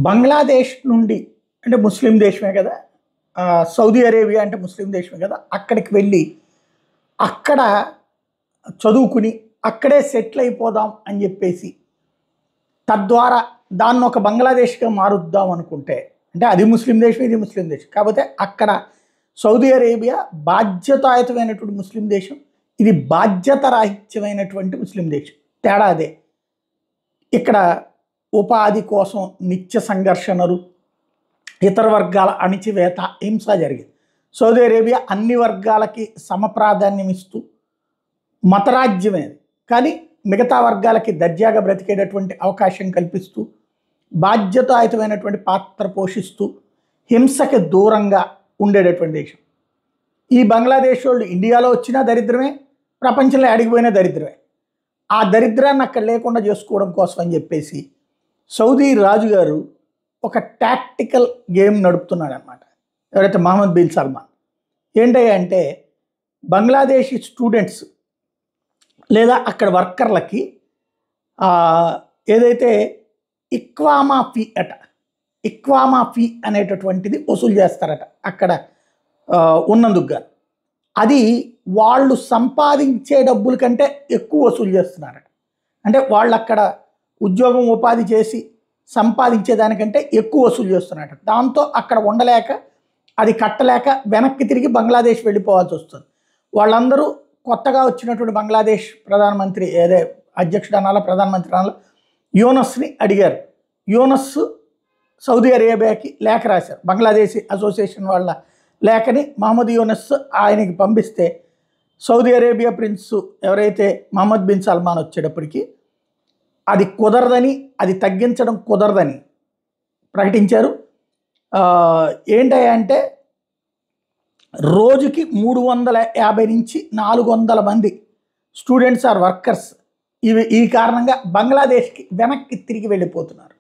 బంగ్లాదేశ్ నుండి అంటే ముస్లిం దేశమే కదా. సౌదీ అరేబియా అంటే ముస్లిం దేశమే కదా. అక్కడికి వెళ్ళి అక్కడ చదువుకుని అక్కడే సెటిల్ అయిపోదాం అని చెప్పేసి తద్వారా దాన్ని ఒక బంగ్లాదేశ్గా మారుద్దాం అనుకుంటే, అంటే అది ముస్లిం దేశం, ఇది ముస్లిం దేశం. కాకపోతే అక్కడ సౌదీ అరేబియా బాధ్యతాయుతమైనటువంటి ముస్లిం దేశం, ఇది బాధ్యత రాహిత్యమైనటువంటి ముస్లిం దేశం. తేడా అదే. ఇక్కడ ఉపాధి కోసం నిత్య సంఘర్షణలు, ఇతర వర్గాల అణిచివేత, హింస జరిగింది. సౌదీ అరేబియా అన్ని వర్గాలకి సమప్రాధాన్యం ఇస్తూ మతరాజ్యమేది, కానీ మిగతా వర్గాలకి దర్జాగా బ్రతికేటటువంటి అవకాశం కల్పిస్తూ బాధ్యతాయుతమైనటువంటి పాత్ర పోషిస్తూ హింసకి దూరంగా ఉండేటటువంటి దేశం. ఈ బంగ్లాదేశ్ వాళ్ళు ఇండియాలో వచ్చినా దరిద్రమే, ప్రపంచంలో అడిగిపోయినా దరిద్రమే. ఆ దరిద్రాన్ని అక్కడ లేకుండా చేసుకోవడం కోసం అని చెప్పేసి సౌదీ రాజుగారు ఒక టాక్టికల్ గేమ్ నడుపుతున్నాడు అనమాట. ఎవరైతే మహమ్మద్ బిన్ సల్మాన్ ఏంటంటే బంగ్లాదేశీ స్టూడెంట్స్ లేదా అక్కడ వర్కర్లకి ఏదైతే ఇక్వామా ఫీ అనేటటువంటిది వసూలు చేస్తారట అక్కడ ఉన్నందుకు గాను. అది వాళ్ళు సంపాదించే డబ్బుల కంటే ఎక్కువ వసూలు చేస్తున్నారట. అంటే వాళ్ళు అక్కడ ఉద్యోగం ఉపాధి చేసి సంపాదించేదానికంటే ఎక్కువ వసూలు చేస్తున్నారట. దాంతో అక్కడ ఉండలేక, అది కట్టలేక వెనక్కి తిరిగి బంగ్లాదేశ్ వెళ్ళిపోవాల్సి వస్తుంది. వాళ్ళందరూ కొత్తగా వచ్చినటువంటి బంగ్లాదేశ్ ప్రధానమంత్రి, ఏదే అధ్యక్షుడు అనాల, ప్రధానమంత్రి అనాల, యూనస్ని అడిగారు. యూనస్ సౌదీ అరేబియాకి లేఖ రాశారు. బంగ్లాదేశీ అసోసియేషన్ వాళ్ళ లేఖని మహమ్మద్ యూనస్ ఆయనకి పంపిస్తే సౌదీ అరేబియా ప్రిన్స్ ఎవరైతే మహమ్మద్ బిన్ సల్మాన్ వచ్చేటప్పటికి అది కుదరదని, అది తగ్గించడం కుదరదని ప్రకటించారు. ఏంటంటే రోజుకి 350 నుంచి 400 మంది స్టూడెంట్స్ ఆర్ వర్కర్స్ ఈ కారణంగా బంగ్లాదేశ్కి వెనక్కి తిరిగి వెళ్ళిపోతున్నారు.